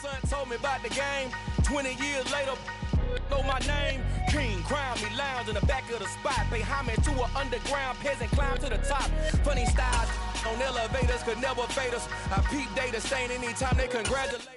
son told me about the game. 20 years later, know my name. King, crown me, lounge in the back of the spot. Pay homage to an underground peasant, climb to the top. Funny styles on elevators could never fade us. I peep data stain anytime they congratulate us.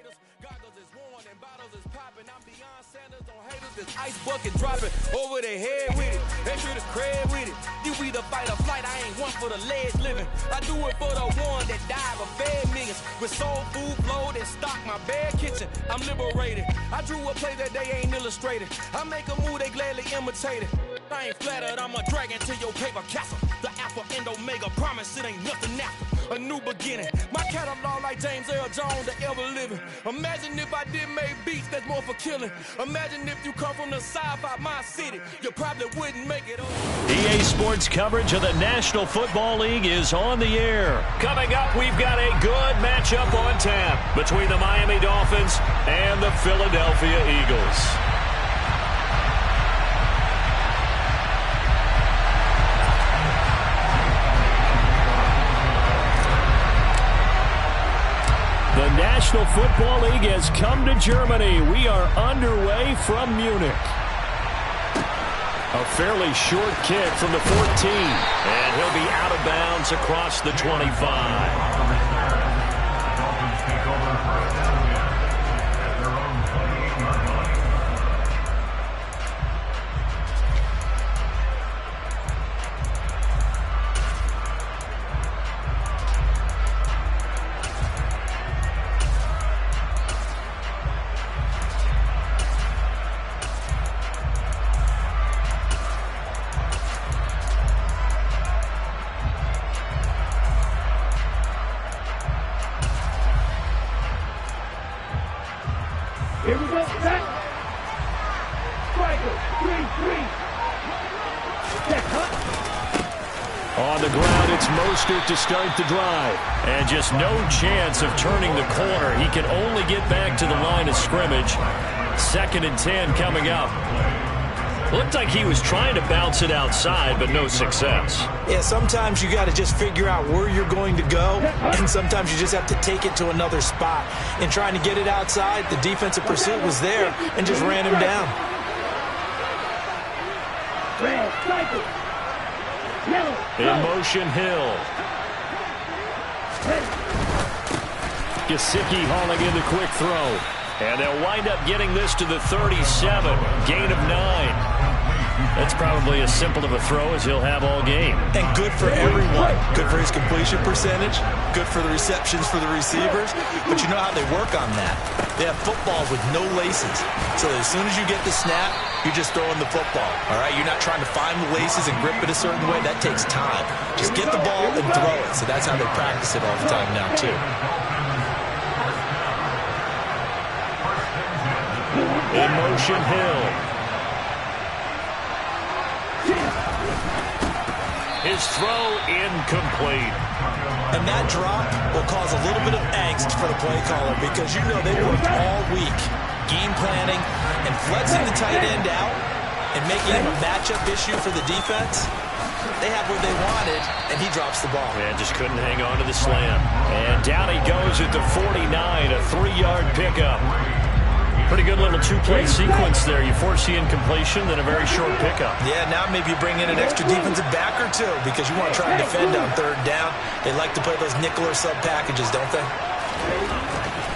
Goggles is worn and bottles is popping. I'm beyond Sanders on haters. This ice bucket dropping over their head with it. Extra the cred with it. You either fight or flight. I ain't one for the ledge living. I do it for the one that died but fed millions. With soul food flowed and stock my bare kitchen. I'm liberated. I drew a play that they ain't illustrated. I make a move they gladly imitate it. I ain't flattered, I'm a dragon to your paper castle. The Alpha and Omega, promise it ain't nothing after. A new beginning. My catalog like James Earl Jones, the ever living. Imagine if I did make beats that's more for killing. Imagine if you come from the sci-fi my city, you probably wouldn't make it over. EA Sports coverage of the National Football League is on the air. Coming up, we've got a good matchup on tap between the Miami Dolphins and the Philadelphia Eagles. The National Football League has come to Germany. We are underway from Munich. A fairly short kick from the 14. And he'll be out of bounds across the 25. Here we go, set. Striker, 3-3. Check, On the ground, it's Mostert to start the drive. And just no chance of turning the corner. He can only get back to the line of scrimmage. 2nd and 10 coming up. Looked like he was trying to bounce it outside, but no success. Yeah, sometimes you got to just figure out where you're going to go, and sometimes you just have to take it to another spot. In trying to get it outside, the defensive pursuit was there and just ran him down. Red, striker. Yellow. In motion, Hill. Gesicki hauling in the quick throw. And they'll wind up getting this to the 37. Gain of 9. That's probably as simple of a throw as he'll have all game. And good for everyone. Good for his completion percentage. Good for the receptions for the receivers. But you know how they work on that. They have footballs with no laces. So as soon as you get the snap, you're just throwing the football. All right? You're not trying to find the laces and grip it a certain way. That takes time. Just get the ball and throw it. So that's how they practice it all the time now, too. In motion, Hill. His throw incomplete. And that drop will cause a little bit of angst for the play caller because you know they worked all week game planning and flexing the tight end out and making him a matchup issue for the defense. They have what they wanted, and he drops the ball. And just couldn't hang on to the slam. And down he goes at the 49, a 3-yard pickup. Pretty good little two-play sequence there. You force the incompletion, then a very short pickup. Yeah, now maybe you bring in an extra defensive back or two because you want to try and defend on 3rd down. They like to play those nickel or sub packages, don't they?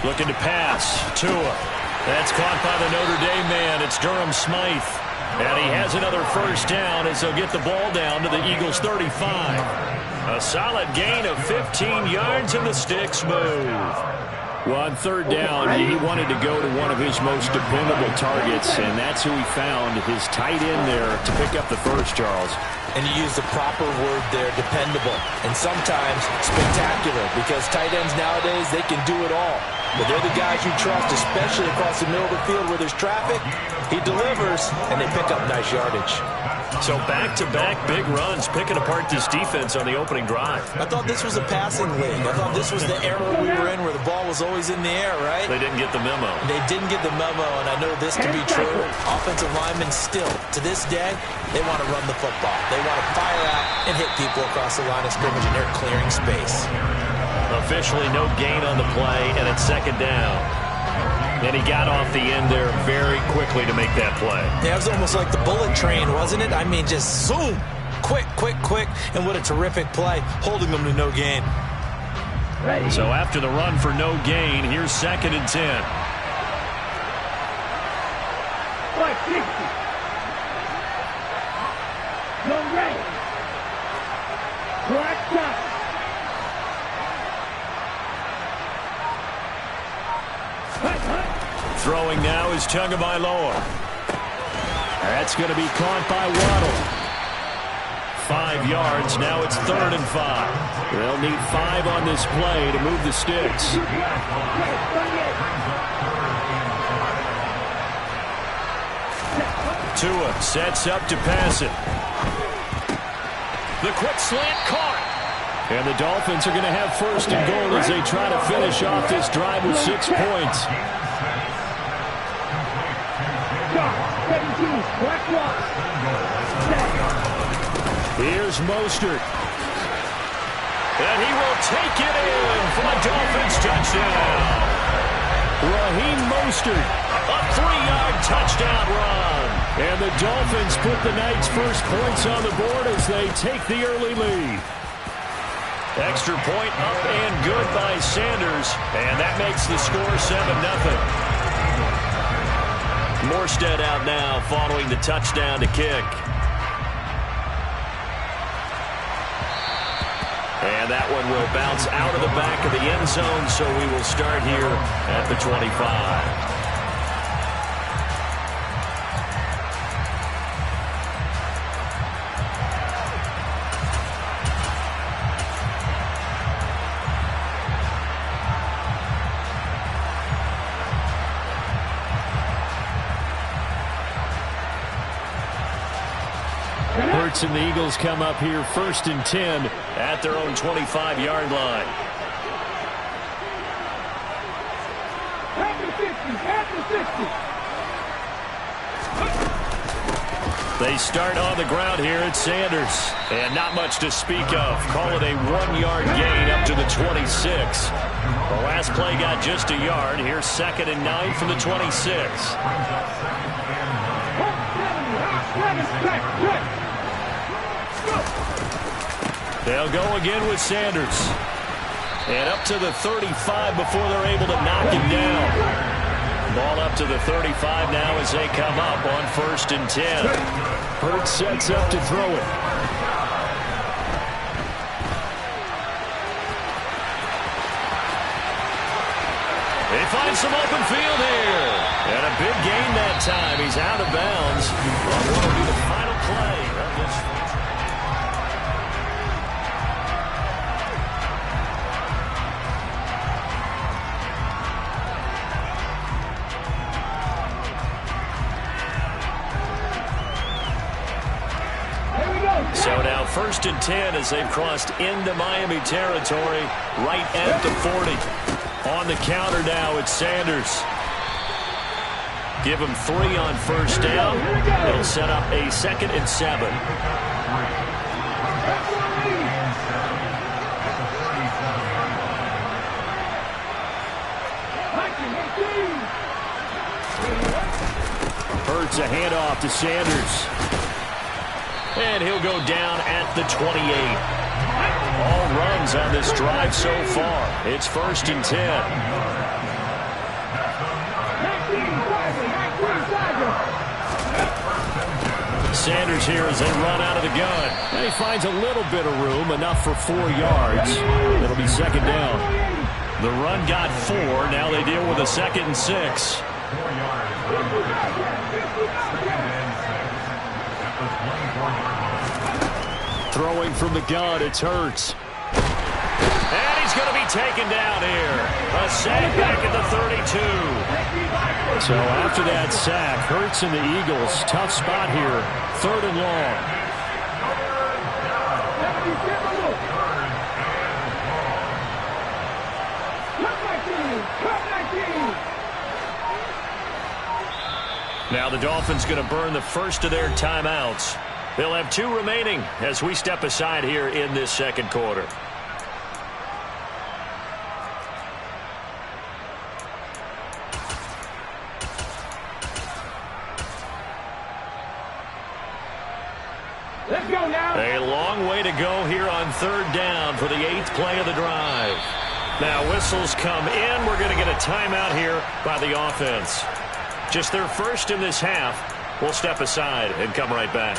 Looking to pass. Tua. That's caught by the Notre Dame man. It's Durham Smythe. And he has another 1st down as they'll get the ball down to the Eagles' 35. A solid gain of 15 yards, and the sticks move. Well, on 3rd down, he wanted to go to one of his most dependable targets, and that's who he found, his tight end there, to pick up the first, Charles. And you use the proper word there, dependable, and sometimes spectacular, because tight ends nowadays, they can do it all. But they're the guys you trust, especially across the middle of the field where there's traffic. He delivers, and they pick up nice yardage. So back-to-back big runs, picking apart this defense on the opening drive. I thought this was a passing league. I thought this was the era we were in where the ball was always in the air, right? They didn't get the memo. They didn't get the memo, and I know this to be true. Offensive linemen still, to this day, they want to run the football. They want to fire out and hit people across the line of scrimmage, and they're clearing space. Officially no gain on the play, and it's 2nd down. And he got off the end there very quickly to make that play. Yeah, it was almost like the bullet train, wasn't it? I mean, just zoom. Quick, quick, quick. And what a terrific play, holding them to no gain. Ready. So after the run for no gain, here's 2nd and 10. 560. No ready. Crack shot. Throwing now is Tagovailoa. That's going to be caught by Waddle. 5 yards. Now it's 3rd and 5. They'll need 5 on this play to move the sticks. Tua sets up to pass it. The quick slant caught. And the Dolphins are going to have 1st and goal as they try to finish off this drive with 6 points. Here's Mostert. And he will take it in for the Dolphins touchdown. Raheem Mostert, a 3-yard touchdown run. And the Dolphins put the night's first points on the board as they take the early lead. Extra point up and good by Sanders. And that makes the score 7-0. Morstead out now following the touchdown to kick. And that one will bounce out of the back of the end zone, so we will start here at the 25. And the Eagles come up here 1st and 10 at their own 25-yard line. They start on the ground here at Sanders. And not much to speak of. Call it a 1-yard gain up to the 26. The last play got just a yard. Here's 2nd and 9 from the 26. They'll go again with Sanders. And up to the 35 before they're able to knock him down. Ball up to the 35 now as they come up on 1st and 10. Hurts sets up to throw it. They find some open field here. And a big gain that time. He's out of bounds. What will be the final play of this? So now 1st and 10 as they've crossed into Miami territory right at the 40. On the counter now, it's Sanders. Give him 3 on 1st down. It'll set up a 2nd and 7. Hurts a handoff to Sanders. And he'll go down at the 28. All runs on this drive so far. It's 1st and 10. Sanders here as they run out of the gun. And he finds a little bit of room, enough for 4 yards. It'll be 2nd down. The run got 4. Now they deal with a 2nd and 6. Throwing from the gun, it's Hurts. And he's going to be taken down here. A sack back at the 32. So after that sack, Hurts and the Eagles, tough spot here. 3rd and long. Now the Dolphins going to burn the first of their timeouts. They'll have 2 remaining as we step aside here in this 2nd quarter. Let's go now. A long way to go here on third down for the 8th play of the drive. Now whistles come in. We're going to get a timeout here by the offense. Just their first in this half. We'll step aside and come right back.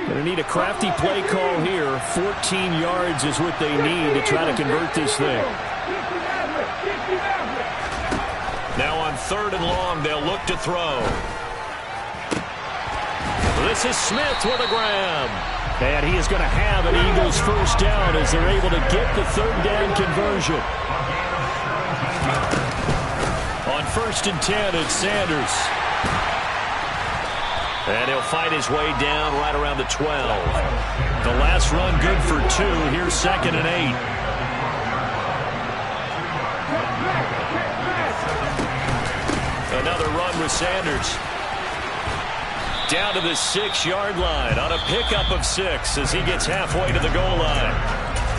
Going to need a crafty play call here. 14 yards is what they need to try to convert this thing. Now on 3rd and long, they'll look to throw. This is Smith with a grab. And he is going to have an Eagles first down as they're able to get the 3rd down conversion. On 1st and 10, it's Sanders. And he'll fight his way down right around the 12. The last run good for 2. Here's 2nd and 8. Another run with Sanders. Down to the 6-yard line on a pickup of 6 as he gets halfway to the goal line.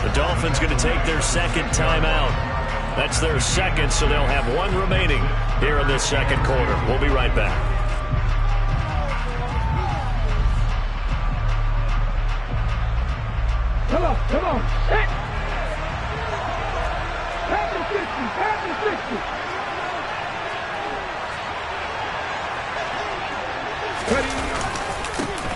The Dolphins going to take their 2nd timeout. That's their 2nd, so they'll have 1 remaining here in this 2nd quarter. We'll be right back. Come on, come on. Set. Pass the 60, pass the 60. Ready.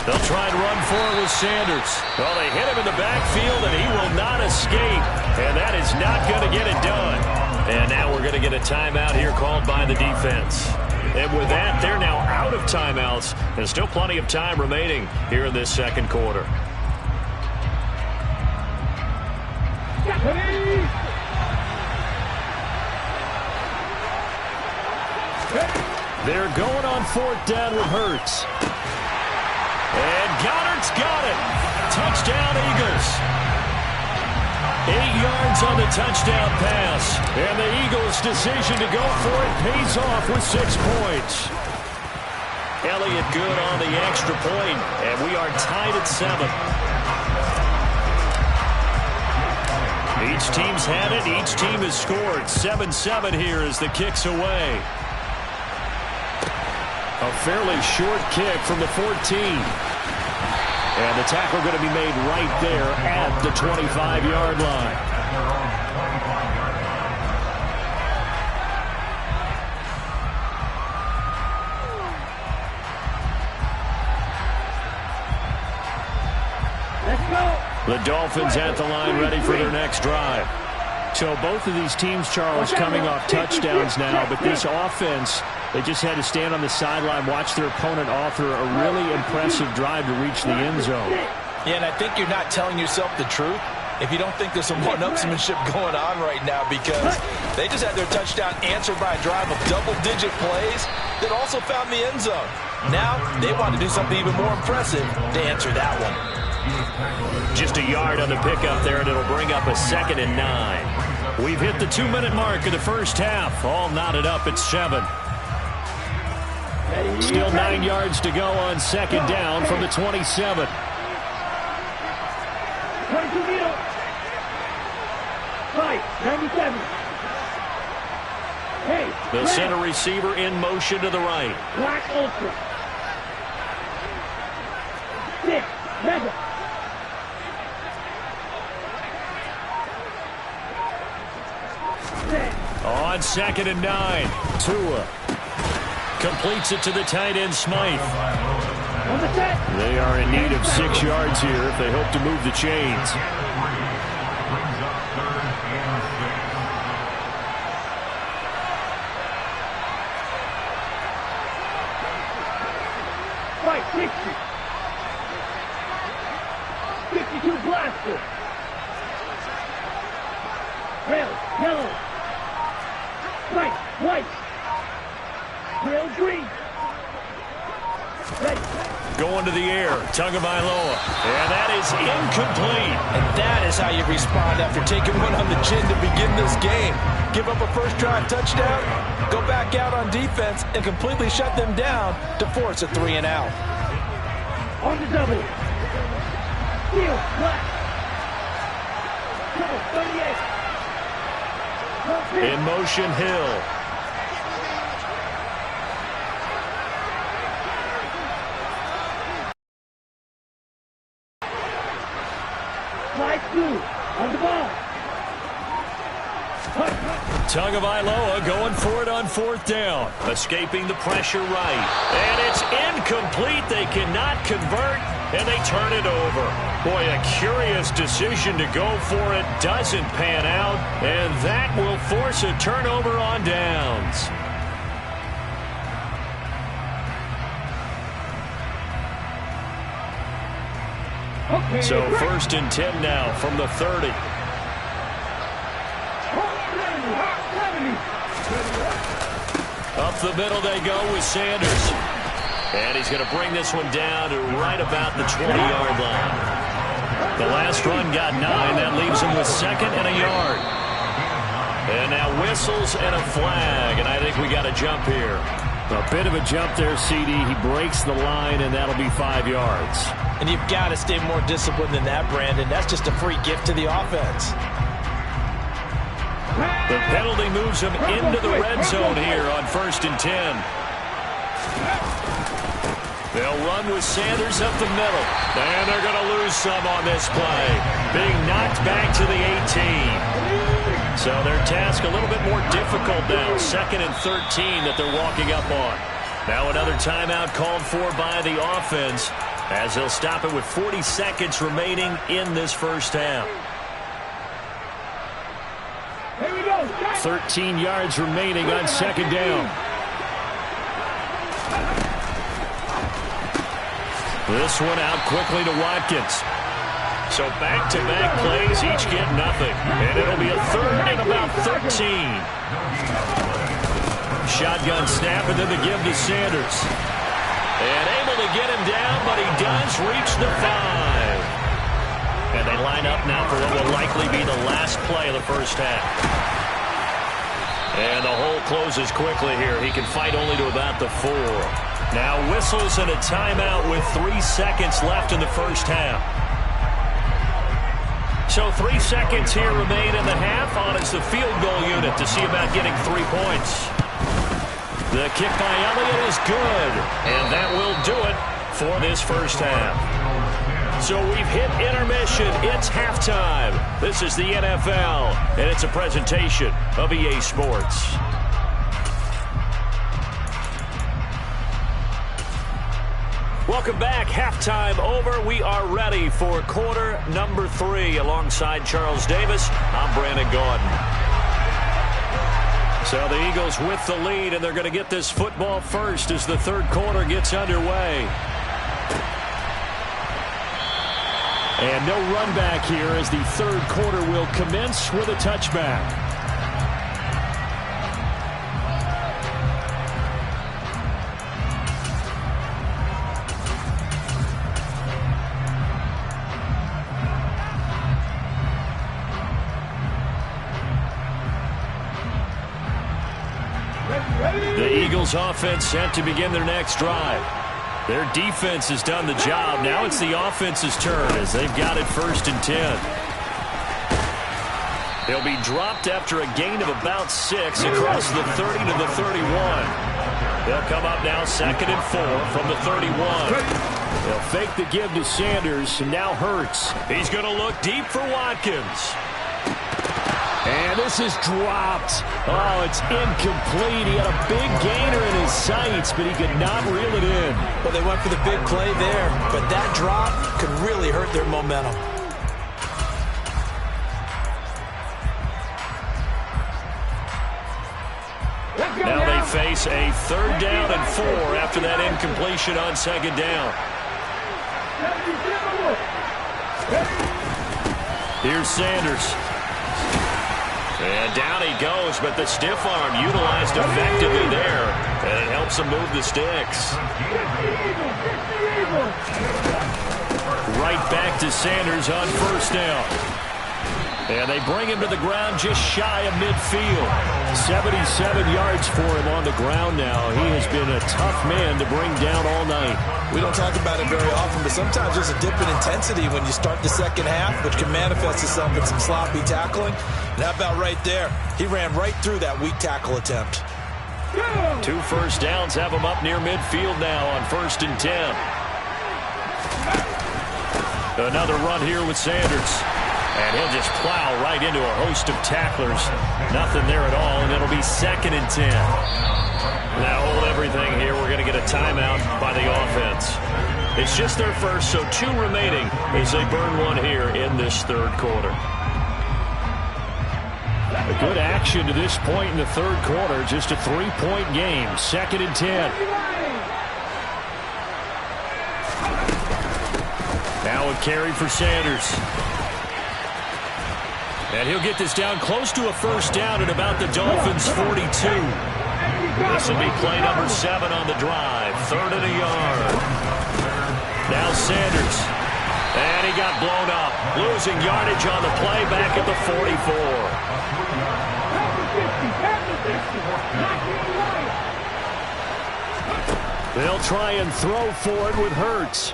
They'll try and run forward with Sanders. Well, they hit him in the backfield, and he will not escape. And that is not going to get it done. And now we're going to get a timeout here called by the defense. And with that, they're now out of timeouts. There's still plenty of time remaining here in this 2nd quarter. They're going on 4th down with Hurts. And Goddard's got it. Touchdown, Eagles. 8 yards on the touchdown pass. And the Eagles' decision to go for it pays off with 6 points. Elliott good on the extra point, and we are tied at 7. Each team's had it. Each team has scored. 7-7 here as the kick's away. A fairly short kick from the 14. And the tackle going to be made right there at the 25-yard line. Let's go. The Dolphins at the line ready for their next drive. So both of these teams, Charles, coming off touchdowns now, but this offense, they just had to stand on the sideline, watch their opponent author a really impressive drive to reach the end zone. Yeah, and I think you're not telling yourself the truth if you don't think there's some one-upsmanship going on right now, because they just had their touchdown answered by a drive of double-digit plays that also found the end zone. Now they want to do something even more impressive to answer that one. Just a yard on the pickup there, and it'll bring up a 2nd and 9. We've hit the 2-minute mark of the first half. All knotted up at 7. Still 9 yards to go on 2nd down from the 27. 22 meter. 97. Hey. The center receiver in motion to the right. Black Ultra. 6. Mega. On 2nd and 9. Tua completes it to the tight end, Smythe. On the set. They are in need of 6 yards here if they hope to move the chains. Right, 60. 52 blaster. Rail, yellow. Right, white. Rail, green. Red. Going to the air, Tagovailoa. And that is incomplete. And that is how you respond after taking one on the chin to begin this game. Give up a first-drive touchdown, go back out on defense, and completely shut them down to force a 3-and-out. On the double. Steal, flat. Double, 38. In motion, Hill. Slide through. On the ball. Tagovailoa going for it on 4th down. Escaping the pressure right. And it's incomplete. They cannot convert, and they turn it over. Boy, a curious decision to go for it. Doesn't pan out, and that will force a turnover on downs. Okay, So 1st and 10 now from the 30. Up the middle they go with Sanders. And he's going to bring this one down to right about the 20-yard line. The last run got 9. That leaves him with 2nd and a yard. And now whistles and a flag. And I think we got a jump here. A bit of a jump there, CD. He breaks the line, and that'll be 5 yards. And you've got to stay more disciplined than that, Brandon. That's just a free gift to the offense. The penalty moves him into the red zone here on 1st and 10. They'll run with Sanders up the middle. And they're going to lose some on this play. Being knocked back to the 18. So their task a little bit more difficult now. 2nd and 13 that they're walking up on. Now another timeout called for by the offense, as they'll stop it with 40 seconds remaining in this first half. 13 yards remaining on 2nd down. This one out quickly to Watkins. So back-to-back plays, each get nothing. And it'll be a 3rd and about 13. Shotgun snap, and then the give to Sanders. And able to get him down, but he does reach the 5. And they line up now for what will likely be the last play of the first half. And the hole closes quickly here. He can fight only to about the 4. Now whistles and a timeout with 3 seconds left in the first half. So 3 seconds here remain in the half. On is the field goal unit to see about getting 3 points. The kick by Elliott is good. And that will do it for this first half. So we've hit intermission. It's halftime. This is the NFL, and it's a presentation of EA Sports. Welcome back. Halftime over. We are ready for quarter number 3. Alongside Charles Davis, I'm Brandon Gaudin. So the Eagles with the lead, and they're going to get this football first as the 3rd quarter gets underway. And no run back here as the 3rd quarter will commence with a touchback. The Eagles offense set to begin their next drive. Their defense has done the job. Now it's the offense's turn as they've got it 1st and 10. They'll be dropped after a gain of about 6 across the 30 to the 31. They'll come up now 2nd and 4 from the 31. They'll fake the give to Sanders, and now Hurts. He's going to look deep for Watkins. And this is dropped. Oh, it's incomplete. He had a big gainer in his sights, but he could not reel it in. Well, they went for the big play there, but that drop could really hurt their momentum. Now they face a 3rd down and 4 after that incompletion on 2nd down. Here's Sanders. And down he goes, but the stiff arm utilized effectively there, and it helps him move the sticks. Right back to Sanders on 1st down. And they bring him to the ground just shy of midfield. 77 yards for him on the ground now. He has been a tough man to bring down all night. We don't talk about it very often, but sometimes there's a dip in intensity when you start the second half, which can manifest itself in some sloppy tackling. And how about right there? He ran right through that weak tackle attempt. 2 first downs have him up near midfield now on 1st and 10. Another run here with Sanders. And he'll just plow right into a host of tacklers. Nothing there at all, and it'll be 2nd and 10. Now hold everything here. We're going to get a timeout by the offense. It's just their first, so 2 remaining as they burn one here in this 3rd quarter. A good action to this point in the 3rd quarter. Just a 3-point game. 2nd and 10. Now a carry for Sanders. And he'll get this down close to a first down at about the Dolphins' 42. This will be play number 7 on the drive. 3rd and a yard. Now Sanders. And he got blown up. Losing yardage on the play back at the 44. They'll try and throw for it with Hurts.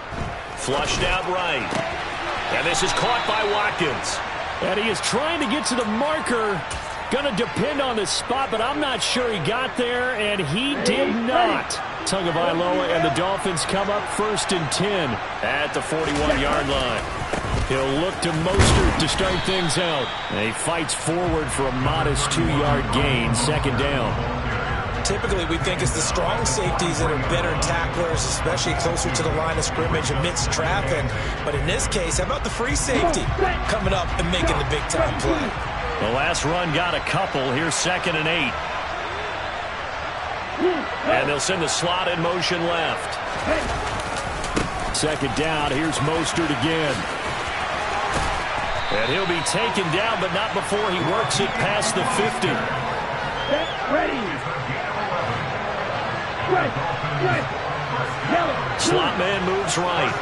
Flushed out right. And this is caught by Watkins. And he is trying to get to the marker. Going to depend on the spot, but I'm not sure he got there, and he did not. Tagovailoa and the Dolphins come up 1st and 10 at the 41-yard line. He'll look to Mostert to start things out. And he fights forward for a modest 2-yard gain, 2nd down. Typically, we think it's the strong safeties that are better tacklers, especially closer to the line of scrimmage amidst traffic. But in this case, how about the free safety coming up and making the big-time play? The last run got a couple. Here's 2nd and 8. And they'll send the slot in motion left. 2nd down. Here's Mostert again. And he'll be taken down, but not before he works it past the 50. Ready. Slot man moves right.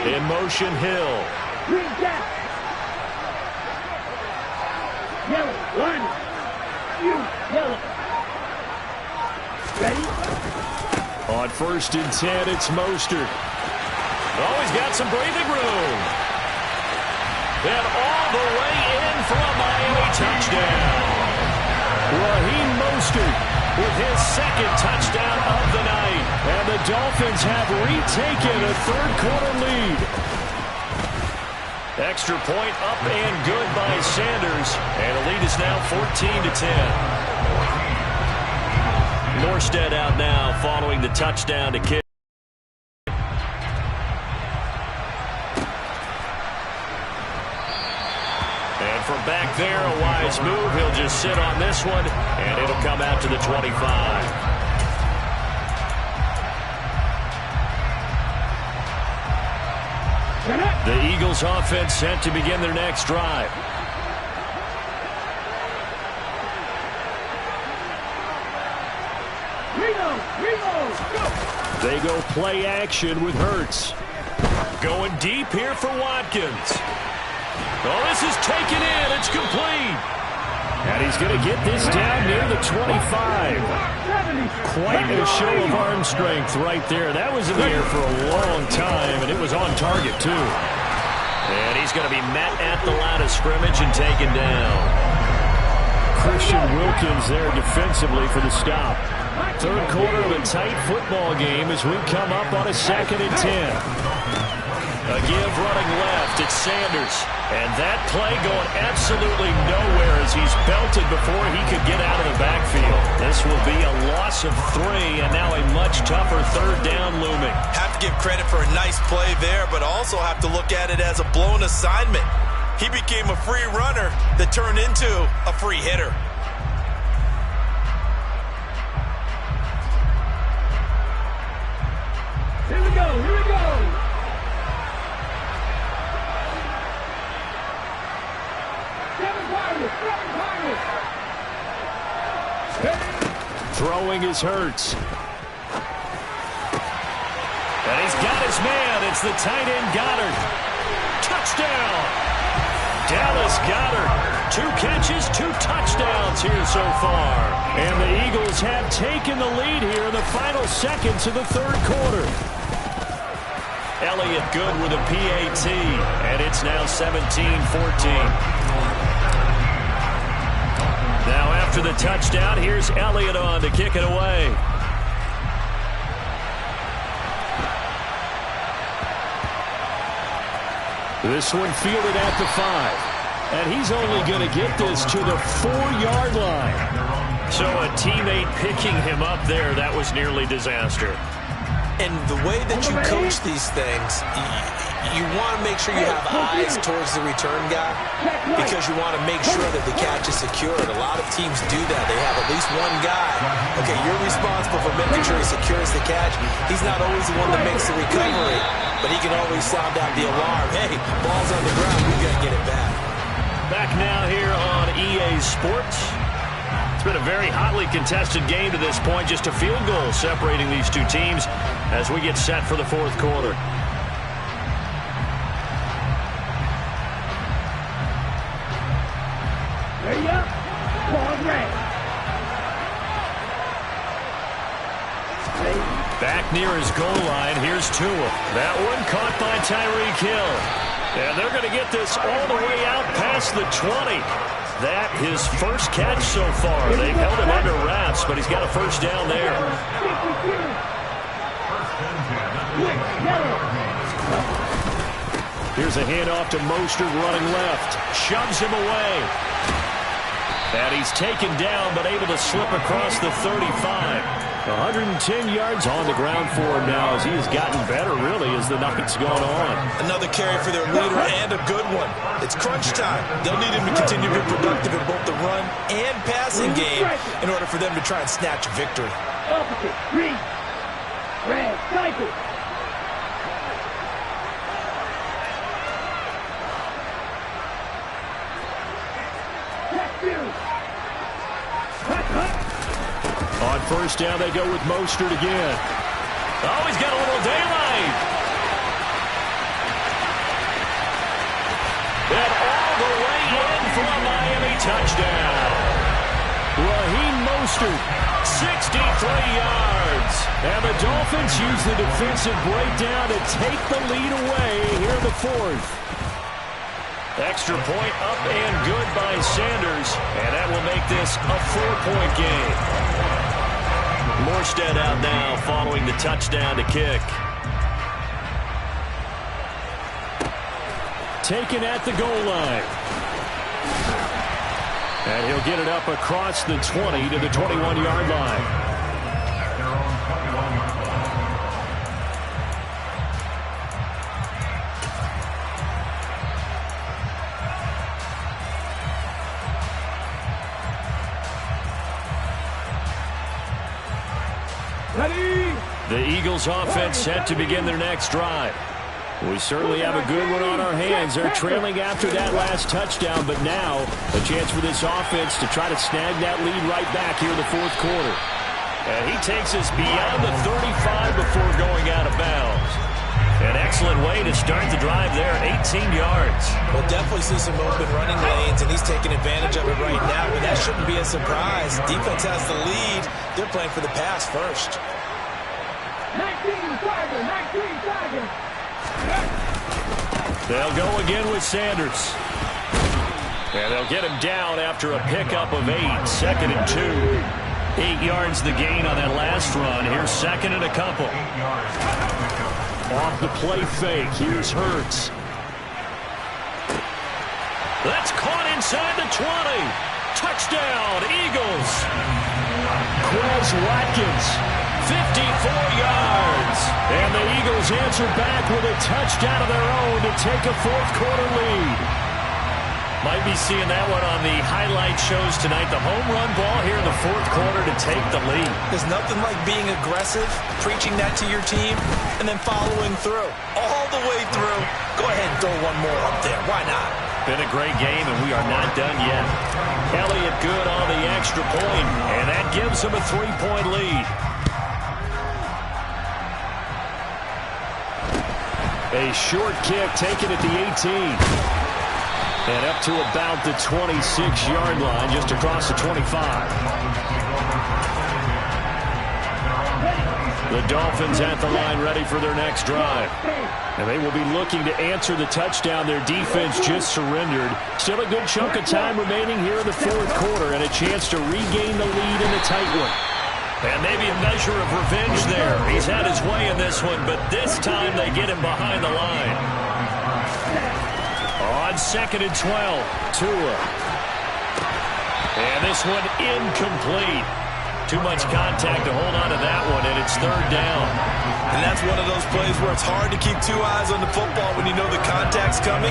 In motion, Hill. On 1st and 10, it's Mostert. Oh, he's got some breathing room. And all the way in for a Miami touchdown. Raheem Mostert with his 2nd touchdown of the night. And the Dolphins have retaken a 3rd quarter lead. Extra point up and good by Sanders. And the lead is now 14-10. Morstead out now following the touchdown to kick. And from back there, a wise move. He'll just sit on this one, and it'll come out to the 25. The Eagles offense set to begin their next drive. They go play action with Hurts. Going deep here for Watkins. Oh, this is taken in. It's complete. And he's going to get this down near the 25. Quite a show of arm strength right there. That was in the air for a long time, and it was on target, too. And he's going to be met at the line of scrimmage and taken down. Christian Wilkins there defensively for the stop. 3rd quarter of a tight football game as we come up on a 2nd and 10. A give running left. It's Sanders. And that play going absolutely nowhere as he's belted before he could get out of the backfield. This will be a loss of 3 and now a much tougher 3rd down looming. Have to give credit for a nice play there, but also have to look at it as a blown assignment. He became a free runner that turned into a free hitter. Here we go, here we go. Throwing is Hurts. And he's got his man. It's the tight end Goddard. Touchdown! Dallas Goedert. 2 catches, 2 touchdowns here so far. And the Eagles have taken the lead here in the final seconds of the third quarter. Elliott good with a PAT, and it's now 17-14. Now after the touchdown, here's Elliott on to kick it away. This one fielded at the 5. And he's only going to get this to the 4-yard line. So a teammate picking him up there, that was nearly disaster. And the way that you coach these things, you want to make sure you have eyes towards the return guy because you want to make sure that the catch is secured. A lot of teams do that. They have at least one guy. Okay, you're responsible for making sure he secures the catch. He's not always the one that makes the recovery, but he can always sound out the alarm. Hey, ball's on the ground. We got to get it back. Back now here on EA Sports. It's been a very hotly contested game to this point. Just a field goal separating these two teams as we get set for the fourth quarter. Ready up. Ball red. Back near his goal line, here's Tua. That one caught by Tyreek Hill. And they're going to get this all the way out past the 20. That his first catch so far. They've held him under wraps, but he's got a first down there. Here's a handoff to Mostert running left. Shoves him away. And he's taken down, but able to slip across the 35. 110 yards on the ground for him now as he has gotten better, really, as the night's gone on. Another carry for their leader and a good one. It's crunch time. They'll need him to continue to be productive in both the run and passing game in order for them to try and snatch a victory. Opposite. Green. Red. Cycle. On first down, they go with Mostert again. Oh, he's got a little daylight. And all the way in for a Miami touchdown. Raheem Mostert, 63 yards. And the Dolphins use the defensive breakdown to take the lead away here in the fourth. Extra point up and good by Sanders. And that will make this a 4-point game. Morstead out now following the touchdown to kick. Taken at the goal line. And he'll get it up across the 20 to the 21-yard line. The Eagles offense set to begin their next drive. We certainly have a good one on our hands. They're trailing after that last touchdown, but now a chance for this offense to try to snag that lead right back here in the fourth quarter. And he takes us beyond the 35 before going out of bounds. An excellent way to start the drive there, 18 yards. We'll definitely see some open running lanes, and he's taking advantage of it right now, but that shouldn't be a surprise. Defense has the lead. They're playing for the pass first. 19 Tiger, 19 Tiger. They'll go again with Sanders. And they'll get him down after a pickup of 8. 2nd and 2. 8 yards the gain on that last run. Here's 2nd and a couple. Off the play fake. Here's Hurts. That's caught inside the 20. Touchdown, Eagles. Quez Watkins, 54 yards. And the Eagles answer back with a touchdown of their own to take a fourth quarter lead. Might be seeing that one on the highlight shows tonight. The home run ball here in the fourth quarter to take the lead. There's nothing like being aggressive, preaching that to your team, and then following through. All the way through. Go ahead and throw one more up there. Why not? Been a great game, and we are not done yet. Elliott good on the extra point, and that gives him a 3-point lead. A short kick taken at the 18. And up to about the 26-yard line, just across the 25. The Dolphins at the line ready for their next drive. And they will be looking to answer the touchdown their defense just surrendered. Still a good chunk of time remaining here in the fourth quarter and a chance to regain the lead in a tight one. And maybe a measure of revenge there. He's had his way in this one, but this time they get him behind the line. On 2nd and 12, Tua. And this one incomplete. Too much contact to hold on to that one, and it's 3rd down. And that's one of those plays where it's hard to keep two eyes on the football when you know the contact's coming,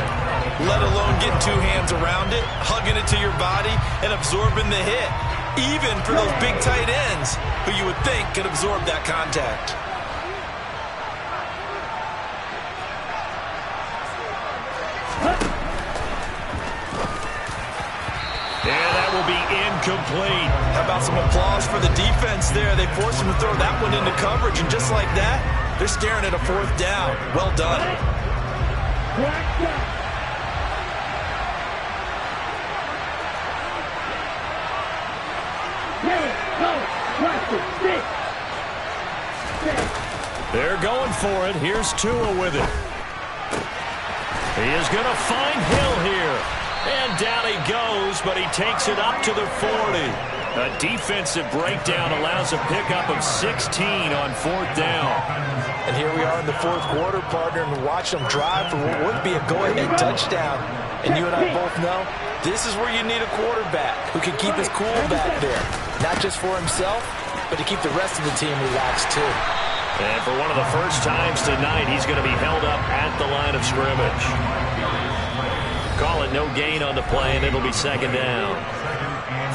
let alone getting two hands around it, hugging it to your body, and absorbing the hit, even for those big tight ends who you would think could absorb that contact. And that will be incomplete. How about some applause for the defense there? They forced him to throw that one into coverage, and just like that, they're staring at a 4th down. Well done. They're going for it. Here's Tua with it. He is going to find Hill here. And down he goes, but he takes it up to the 40. A defensive breakdown allows a pickup of 16 on 4th down. And here we are in the fourth quarter, partner, and watch them drive for what would be a go-ahead touchdown. And you and I both know this is where you need a quarterback who can keep his cool back there. Not just for himself, but to keep the rest of the team relaxed too. And for one of the first times tonight, he's going to be held up at the line of scrimmage. Call it no gain on the play, and it'll be 2nd down.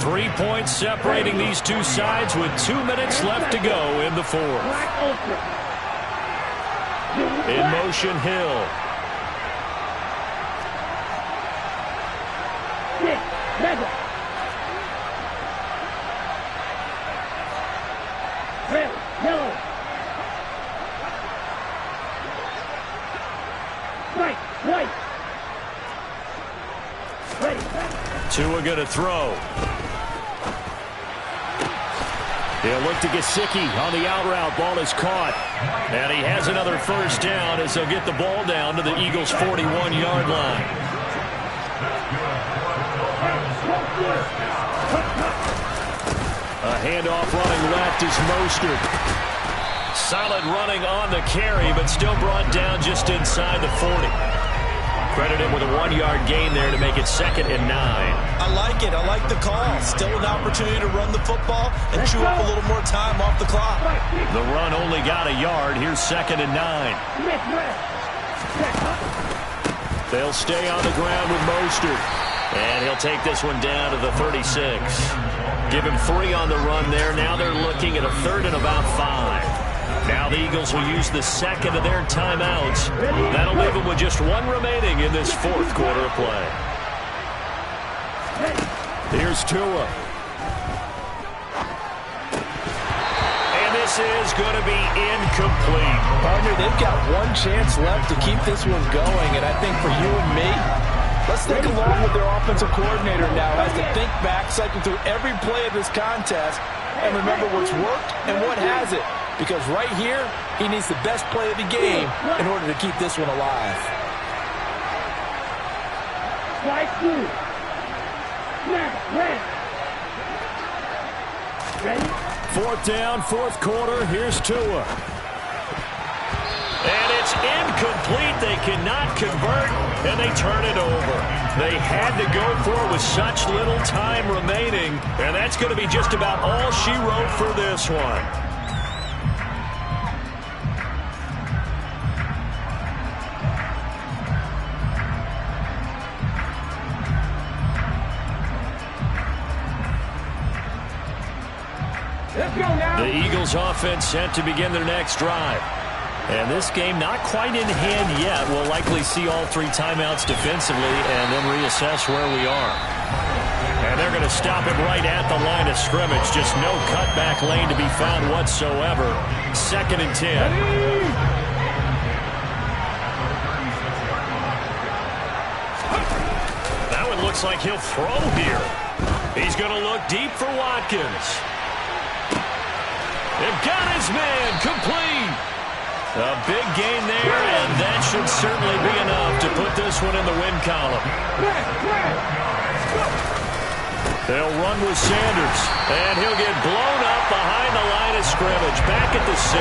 3 points separating these two sides with 2 minutes left to go in the fourth. In motion, Hill. Tua going to throw. He'll look to Gesicki on the out route. Ball is caught. And he has another 1st down as they'll get the ball down to the Eagles' 41-yard line. A handoff running left is Mostert. Solid running on the carry, but still brought down just inside the 40. Credit him with a 1-yard gain there to make it 2nd and 9. I like it. I like the call. Still an opportunity to run the football and chew up a little more time off the clock. The run only got a yard. Here's 2nd and 9. They'll stay on the ground with Mostert. And he'll take this one down to the 36. Give him 3 on the run there. Now they're looking at a 3rd and about 5. Now the Eagles will use the 2nd of their timeouts. That'll leave them with just 1 remaining in this fourth quarter of play. Here's Tua. And this is going to be incomplete. Partner, they've got 1 chance left to keep this one going, and I think for you and me, let's think along with their offensive coordinator now as to think back, cycle through every play of this contest, and remember what's worked and what hasn't. Because right here, he needs the best play of the game in order to keep this one alive. Ready? 4th down, fourth quarter. Here's Tua. And it's incomplete. They cannot convert, and they turn it over. They had to go for it with such little time remaining, and that's going to be just about all she wrote for this one. The Eagles offense set to begin their next drive. And this game not quite in hand yet. We'll likely see all 3 timeouts defensively and then reassess where we are. And they're going to stop him right at the line of scrimmage. Just no cutback lane to be found whatsoever. 2nd and 10. looks like he'll throw here. He's going to look deep for Watkins. They've got his man complete. A big gain there, and that should certainly be enough to put this one in the win column. They'll run with Sanders, and he'll get blown up behind the line of scrimmage, back at the 6.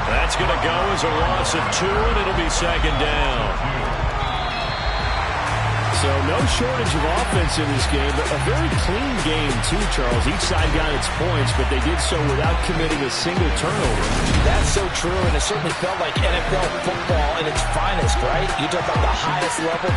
That's going to go as a loss of 2, and it'll be second down. So no shortage of offense in this game, but a very clean game too, Charles. Each side got its points, but they did so without committing a single turnover. That's so true, and it certainly felt like NFL football in its finest, right? You talk about the highest level.